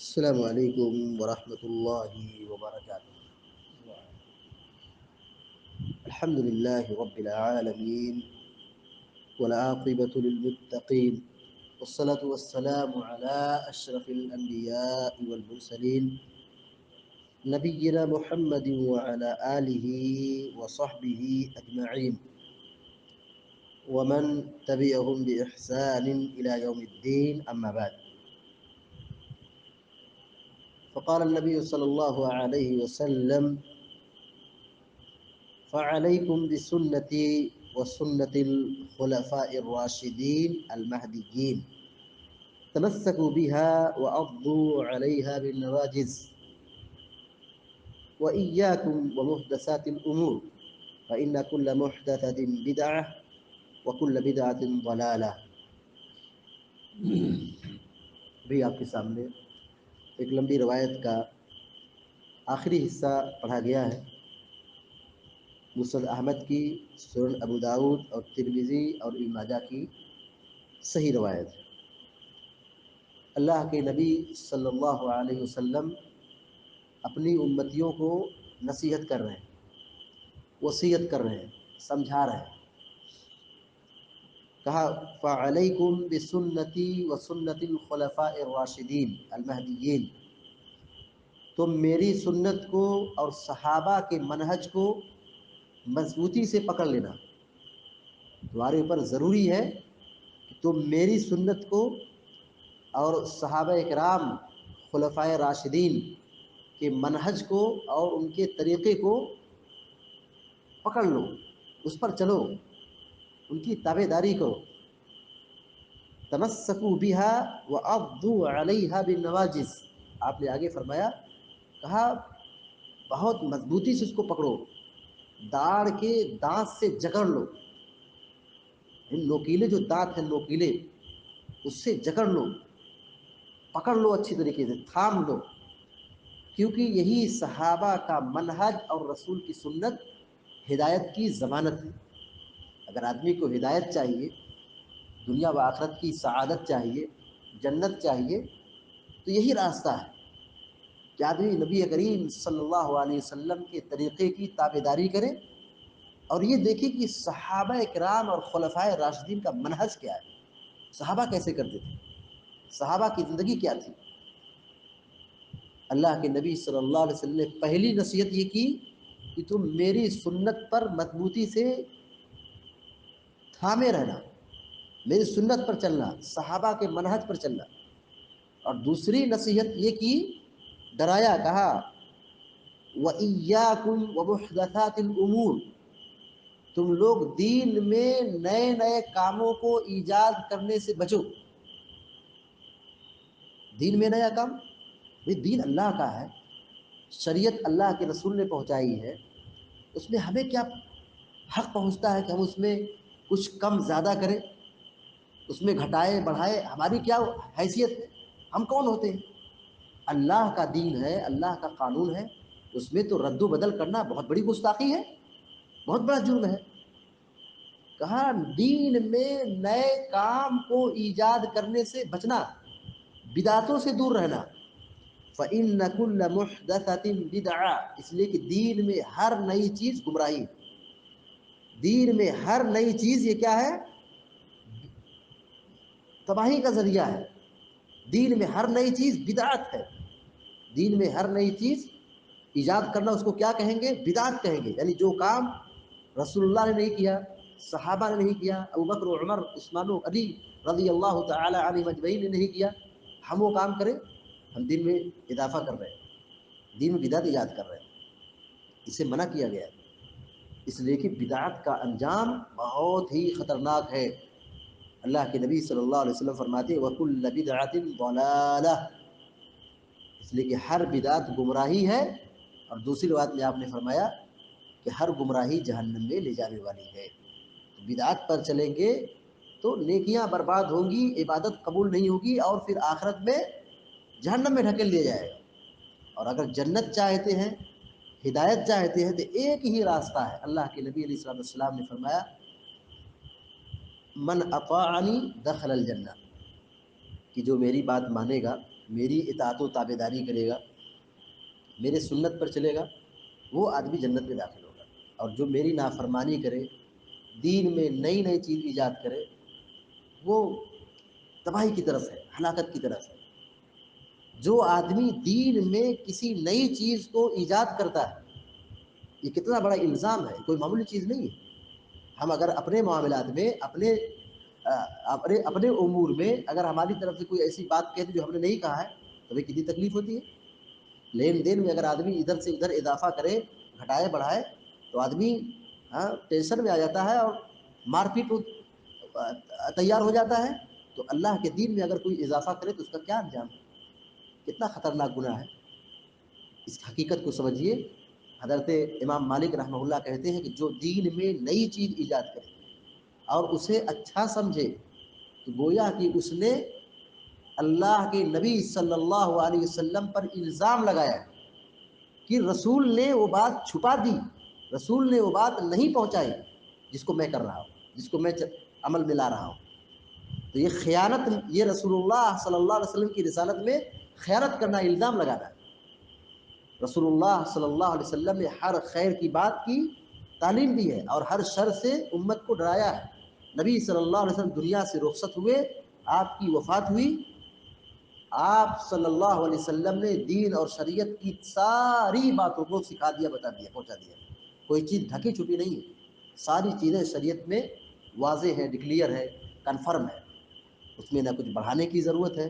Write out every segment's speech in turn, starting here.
السلام علیکم ورحمۃ اللہ وبرکاتہ۔ الحمد للہ رب العالمین والعاقبۃ للمتقین والصلاة والسلام على اشرف الانبیاء والمرسلین نبینا محمد وعلى آلہ وصحبہ اجمعین ومن تبعهم بإحسان إلى يوم الدين أما بعد، فقال النبي صلى الله عليه وسلم: فعليكم بسنتي وسنة الخلفاء الراشدين المهديين، تمسكوا بها وعضوا عليها بالنواجذ، وإياكم ومحدثات الأمور، فإن كل محدثة بدعة وكل بدعة ضلالة۔ بھی آپ کے سامنے ایک لمبی روایت کا آخری حصہ پڑھا گیا ہے۔ مسند احمد کی، سنن ابو داؤد اور ترمذی اور ابن ماجہ کی صحیح روایت ہے۔ اللہ کے نبی صلی اللہ علیہ وسلم اپنی امتیوں کو نصیحت کر رہے ہیں، وصیت کر رہے ہیں، سمجھا رہے ہیں۔ کہا: فعلیکم بسنتی وسنت الخلفاء الراشدین المہدیین، تم میری سنت کو اور صحابہ کے منہج کو مضبوطی سے پکڑ لینا۔ تمہارے اوپر ضروری ہے کہ تم میری سنت کو اور صحابہ کرام خلفائے راشدین کے منہج کو اور ان کے طریقے کو پکڑ لو، اس پر چلو، ان کی تابع داری کرو۔ تمسکوا بہا وعضوا علیہا بالنواجذ، آپ نے آگے فرمایا، کہا بہت مضبوطی سے اس کو پکڑو، داڑھ کے دانت سے جکڑ لو، ان نوکیلے جو دانت ہیں نوکیلے، اس سے جکڑ لو، پکڑ لو، اچھی طریقے سے تھام لو، کیونکہ یہی صحابہ کا منہج اور رسول کی سنت ہدایت کی ضمانت ہے۔ اگر آدمی کو ہدایت چاہیے، دنیا و آخرت کی سعادت چاہیے، جنت چاہیے، تو یہی راستہ ہے کہ آدمی نبی کریم صلی اللہ علیہ وسلم کے طریقے کی تابعداری کرے اور یہ دیکھے کہ صحابہ کرام اور خلفائے راشدین کا منہج کیا ہے، صحابہ کیسے کرتے تھے، صحابہ کی زندگی کیا تھی۔ اللہ کے نبی صلی اللہ علیہ وسلم نے پہلی نصیحت یہ کی کہ تم میری سنت پر مضبوطی سے تھامے رہنا، میری سنت پر چلنا، صحابہ کے منہج پر چلنا۔ اور دوسری نصیحت یہ کی، ڈرایا، کہا وَإِيَّاكُمْ وَمُحْدَثَاتِ الْأُمُورِ، تم لوگ دین میں نئے نئے کاموں کو ایجاد کرنے سے بچو۔ دین میں نیا کام، بھئی دین اللہ کا ہے، شریعت اللہ کے رسول نے پہنچائی ہے، اس میں ہمیں کیا حق پہنچتا ہے کہ ہم اس میں کچھ کم زیادہ کریں، اس میں گھٹائے بڑھائے، ہماری کیا حیثیت ہے، ہم کون ہوتے ہیں؟ اللہ کا دین ہے، اللہ کا قانون ہے، اس میں تو رد و بدل کرنا بہت بڑی گستاخی ہے، بہت بڑا جرم ہے۔ کہا دین میں نئے کام کو ایجاد کرنے سے بچنا، بدعتوں سے دور رہنا۔ فَإِنَّ كُلَّ مُحْدَثَةٍ بِدْعَةٍ، اس لیے کہ دین میں ہر نئی چیز گمراہی، دین میں ہر نئی چیز یہ کیا ہے؟ تباہی کا ذریعہ ہے۔ دین میں ہر نئی چیز بدعت ہے، دین میں ہر نئی چیز ایجاد کرنا اس کو کیا کہیں گے؟ بدعت کہیں گے۔ یعنی جو کام رسول اللہ نے نہیں کیا، صحابہ نے نہیں کیا، ابوبکر و عمر، عثمان و علی رضی اللہ تعالی عنہم اجمعین نے نہیں کیا، ہم وہ کام کریں، ہم دین میں اضافہ کر رہے ہیں، دین میں بدعت ایجاد کر رہے ہیں، اسے منع کیا گیا ہے۔ اس لیے کہ بدعت کا انجام بہت ہی خطرناک ہے۔ اللہ کے نبی صلی اللہ علیہ وسلم فرماتے ہیں وَكُلَّ بِدْعَةٍ ضَلَالَةٍ، اس لیے کہ ہر بدعت گمراہی ہے، اور دوسری روایت میں آپ نے فرمایا کہ ہر گمراہی جہنم میں لے جانے والی ہے۔ بدعت پر چلیں گے تو نیکیاں برباد ہوں گی، عبادت قبول نہیں ہوگی، اور پھر آخرت میں جہنم میں ڈھکیل دیا جائے گا۔ اور اگر جنت چاہتے ہیں، ہدایت چاہتے ہیں، تو ایک ہی راستہ ہے۔ اللہ کے نبی علیہ الصلوۃ والسلام نے فرمایا من اطاعنی دخل الجنہ، کہ جو میری بات مانے گا، میری اطاعت و تابعداری کرے گا، میرے سنت پر چلے گا، وہ آدمی جنت میں داخل ہوگا، اور جو میری نافرمانی کرے، دین میں نئی نئی چیز ایجاد کرے، وہ تباہی کی طرف ہے، ہلاکت کی طرف ہے۔ جو آدمی دین میں کسی نئی چیز کو ایجاد کرتا ہے، یہ کتنا بڑا الزام ہے، کوئی معمولی چیز نہیں ہے۔ ہم اگر اپنے معاملات میں، اپنے امور میں اگر ہماری طرف سے کوئی ایسی بات کہتے جو ہم نے نہیں کہا ہے تو ہمیں کتنی تکلیف ہوتی ہے۔ لین دین میں اگر آدمی ادھر سے ادھر اضافہ کرے، گھٹائے بڑھائے، تو آدمی ٹینشن میں آ جاتا ہے اور مار پیٹ تیار ہو جاتا ہے۔ تو اللہ کے دین میں اگر کوئی اضافہ کرے تو اس کا کیا انجام ہے، کتنا خطرناک گناہ ہے۔ اس حقیقت کو سمجھیے۔ حضرت امام مالک رحمہ اللہ کہتے ہیں کہ جو دین میں نئی چیز ایجاد کرے اور اسے اچھا سمجھے تو گویا کہ اس نے اللہ کے نبی صلی اللہ علیہ وسلم پر الزام لگایا کہ رسول نے وہ بات چھپا دی، رسول نے وہ بات نہیں پہنچائی جس کو میں کر رہا ہوں، جس کو میں عمل میں لا رہا ہوں۔ تو یہ خیانت، یہ رسول اللہ صلی اللہ علیہ وسلم کی رسالت میں خیانت کرنا، الزام لگانا ہے۔ رسول اللہ صلی اللہ علیہ وسلم نے ہر خیر کی بات کی تعلیم دی ہے اور ہر شر سے امت کو ڈرایا ہے۔ نبی صلی اللہ علیہ وسلم دنیا سے رخصت ہوئے، آپ کی وفات ہوئی، آپ صلی اللہ علیہ وسلم نے دین اور شریعت کی ساری باتوں کو سکھا دیا، بتا دیا، پہنچا دیا۔ کوئی چیز ڈھکی چھپی نہیں ہے، ساری چیزیں شریعت میں واضح ہے، ڈکلیئر ہے، کنفرم ہے۔ اس میں نہ کچھ بڑھانے کی ضرورت ہے،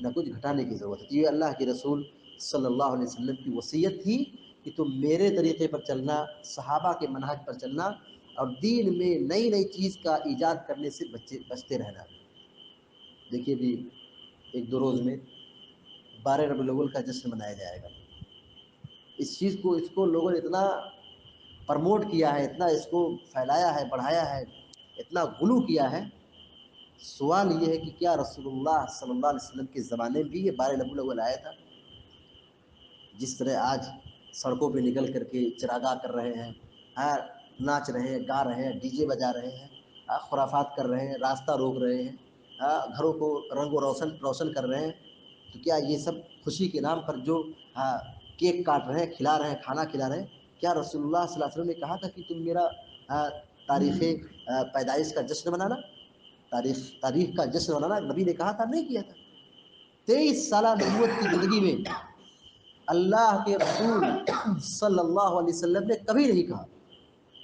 نہ کچھ گھٹانے کی ضرورت ہے۔ یہ اللہ کے رسول صلی اللہ علیہ وسلم کی وصیت تھی کہ تم میرے طریقے پر چلنا، صحابہ کے منہج پر چلنا، اور دین میں نئی نئی چیز کا ایجاد کرنے سے بچتے رہنا۔ دیکھیے بھی ایک دو روز میں 12 ربیع الاول کا جشن منایا جائے گا۔ اس کو لوگوں نے اتنا پرموٹ کیا ہے، اتنا اس کو پھیلایا ہے، بڑھایا ہے، اتنا غلو کیا ہے۔ سوال یہ ہے کہ کیا رسول اللہ صلی اللہ علیہ وسلم کے زمانے میں بھی یہ 12 ربیع الاول آیا تھا؟ جس طرح آج سڑکوں پہ نکل کر کے چراغاں کر رہے ہیں، ناچ رہے ہیں، گا رہے ہیں، ڈی جے بجا رہے ہیں، خرافات کر رہے ہیں، راستہ روک رہے ہیں، گھروں کو رنگ و روشن کر رہے ہیں، تو کیا یہ سب خوشی کے نام پر جو کیک کاٹ رہے ہیں، کھلا رہے ہیں، کھانا کھلا رہے ہیں، کیا رسول اللہ صلی اللہ علیہ وسلم نے کہا تھا کہ تم میرا تاریخ پیدائش کا جشن منانا، تاریخ کا جشن منانا؟ نبی نے کہا تھا؟ نہیں کیا تھا۔ 23 سالہ نبوت کی زندگی میں اللہ کے رسول صلی اللہ علیہ وسلم نے کبھی نہیں کہا۔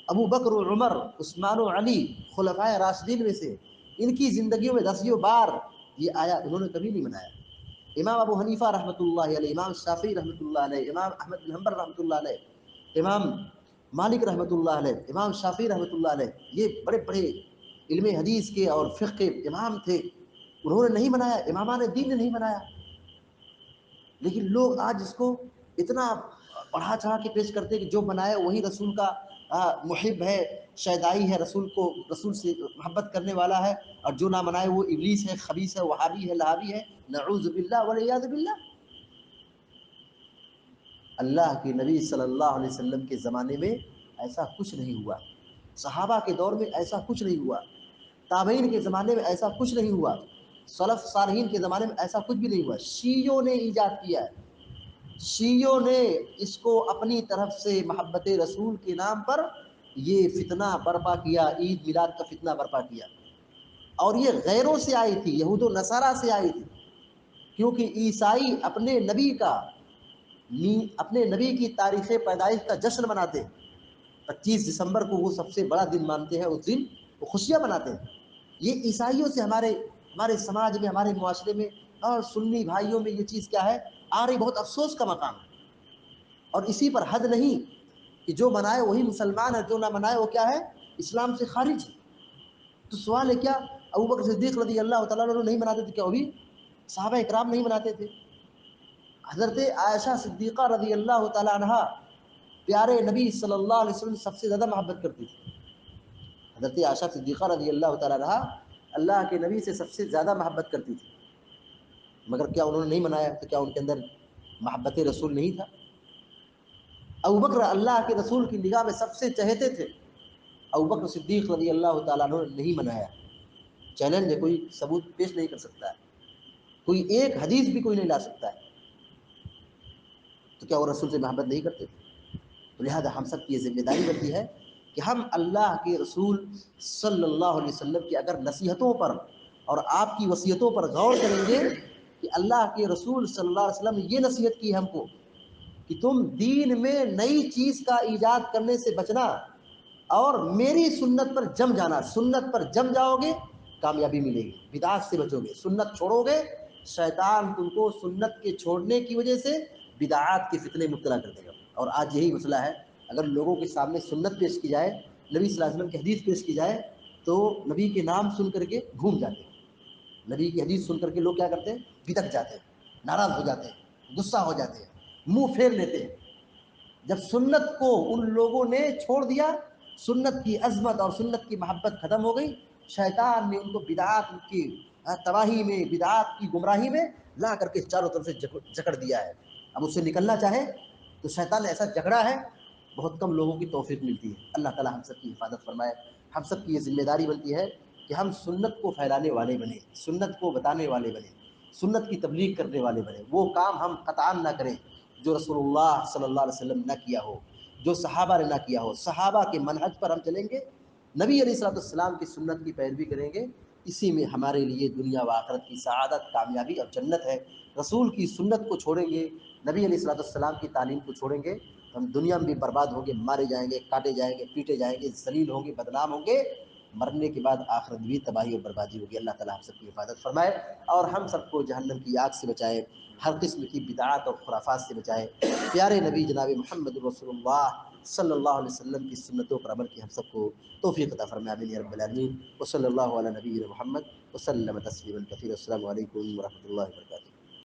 ابو بکر و عمر، عثمان و علی، خلفائے راشدین میں سے ان کی زندگیوں میں دسیوں بار یہ آیا، انہوں نے کبھی نہیں منایا۔ امام ابو حنیفہ رحمۃ اللہ علیہ، امام شافعی رحمۃ اللہ علیہ، امام احمد بن حنبل رحمۃ اللہ علیہ، امام مالک رحمۃ اللہ علیہ، امام شافعی رحمۃ اللہ علیہ، یہ بڑے بڑے علم حدیث کے اور فقہ کے امام تھے، انہوں نے نہیں منایا، امامان دین نے نہیں منایا۔ لیکن لوگ آج اس کو اتنا بڑھا چڑھا کے پیش کرتے کہ جو منائے وہی رسول کا محب ہے، شیدائی ہے، رسول سے محبت کرنے والا ہے، اور جو نہ منائے وہ ابلیس ہے، خبیث ہے، وہابی ہے، لہابی ہے، نعوذ باللہ والعیاذ باللہ۔ اللہ کے نبی صلی اللہ علیہ وسلم کے زمانے میں ایسا کچھ نہیں ہوا، صحابہ کے دور میں ایسا کچھ نہیں ہوا، تابعین کے زمانے میں ایسا کچھ نہیں ہوا، سلف صالحین کے زمانے میں ایسا کچھ بھی نہیں ہوا۔ شیعوں نے ایجاد کیا ہے، شیعوں نے اس کو اپنی طرف سے محبت رسول کے نام پر یہ فتنہ برپا کیا، عید میلاد کا فتنہ برپا کیا، اور یہ غیروں سے آئی تھی، یہود و نصارہ سے آئی تھی، کیونکہ عیسائی اپنے نبی کی تاریخ پیدائش کا جشن مناتے ہیں۔ 25 دسمبر کو وہ سب سے بڑا دن مانتے ہیں، اس دن وہ خوشیاں مناتے ہیں۔ یہ عیسائیوں سے ہمارے سماج میں، ہمارے معاشرے میں اور سنی بھائیوں میں یہ چیز کیا ہے، آ رہی، بہت افسوس کا مقام ہے۔ اور اسی پر حد نہیں کہ جو منائے وہی مسلمان ہے، جو نہ منائے وہ کیا ہے، اسلام سے خارج ہے۔ تو سوال ہے کیا ابوبکر صدیق رضی اللہ تعالیٰ عنہ نہیں مناتے تھے؟ کیا وہ بھی صحابہ اکرام نہیں مناتے تھے؟ حضرت عائشہ صدیقہ رضی اللہ تعالیٰ عنہ پیارے نبی صلی اللہ علیہ وسلم سب سے زیادہ محبت کرتی تھی۔ حضرت عائشہ صدیقہ رضی اللہ تعالیٰ عنہ اللہ کے نبی سے سب سے زیادہ محبت کرتی تھی، مگر کیا انہوں نے نہیں منایا؟ تو کیا ان کے اندر محبت رسول نہیں تھا؟ ابوبکر اللہ کے رسول کی نگاہ میں سب سے چہیتے تھے، ابوبکر صدیق رضی اللہ تعالیٰ عنہ نے نہیں منایا۔ چیلنج ہے، کوئی ثبوت پیش نہیں کر سکتا ہے۔ کوئی ایک حدیث بھی کوئی نہیں لا سکتا ہے، تو کیا وہ رسول سے محبت نہیں کرتے تھے؟ تو لہذا ہم سب کی یہ ذمہ داری بنتی ہے کہ ہم اللہ کے رسول صلی اللہ علیہ وسلم کی اگر نصیحتوں پر اور آپ کی وصیتوں پر غور کریں گے کہ اللہ کے رسول صلی اللہ علیہ وسلم نے یہ نصیحت کی ہم کو کہ تم دین میں نئی چیز کا ایجاد کرنے سے بچنا اور میری سنت پر جم جانا، سنت پر جم جاؤ گے کامیابی ملے گی، بدعات سے بچو گے، سنت چھوڑو گے شیطان تم کو سنت کے چھوڑنے کی وجہ سے بدعات کے فتنے مبتلا کر دے گا۔ اور آج یہی مسئلہ ہے، اگر لوگوں کے سامنے سنت پیش کی جائے، نبی صلی اللہ علیہ وسلم کی حدیث پیش کی جائے تو نبی کے نام سن کر کے گھوم جاتے ہیں، نبی کی حدیث سن کر کے لوگ کیا کرتے ہیں؟ بدک جاتے ہیں، ناراض ہو جاتے ہیں، غصہ ہو جاتے ہیں، منہ پھیر لیتے ہیں۔ جب سنت کو ان لوگوں نے چھوڑ دیا، سنت کی عظمت اور سنت کی محبت ختم ہو گئی، شیطان نے ان کو بدعات کی تباہی میں، بدعات کی گمراہی میں لا کر کے چاروں طرف سے جکڑ دیا ہے۔ اب اس سے نکلنا چاہے تو شیطان نے ایسا جکڑا ہے، بہت کم لوگوں کی توفیق ملتی ہے۔ اللہ تعالی ہم سب کی حفاظت فرمائے۔ ہم سب کی یہ ذمہ داری بنتی ہے کہ ہم سنت کو پھیلانے والے بنیں، سنت کو بتانے والے بنیں، سنت کی تبلیغ کرنے والے بنیں۔ وہ کام ہم قطعاً نہ کریں جو رسول اللہ صلی اللہ علیہ وسلم نہ کیا ہو، جو صحابہ نے نہ کیا ہو۔ صحابہ کے منہج پر ہم چلیں گے، نبی علیہ الصلوۃ والسلام کی سنت کی پیروی کریں گے، اسی میں ہمارے لیے دنیا و آخرت کی سعادت، کامیابی اور جنت ہے۔ رسول کی سنت کو چھوڑیں گے، نبی علیہ الصلوۃ والسلام کی تعلیم کو چھوڑیں گے تو ہم دنیا میں بھی برباد ہوں گے، مارے جائیں گے، کاٹے جائیں گے، پیٹے جائیں گے، ذلیل ہوں گے، بدنام ہوں گے، مرنے کے بعد آخرت بھی تباہی اور بربادی ہوگی۔ اللہ تعالی ہم سب کی حفاظت فرمائے اور ہم سب کو جہنم کی آگ سے بچائے، ہر قسم کی بدعات اور خرافات سے بچائے۔ پیارے نبی جناب محمد رسول اللہ صلی اللہ علیہ وسلم کی سنتوں پر عمل کی ہم سب کو توفیق عطا فرمائے، آمین یا رب العالمین۔ وصلی اللہ علی نبینا محمد وسلم تسلیما کثیرا۔ السلام علیکم ورحمۃ اللہ وبرکاتہ۔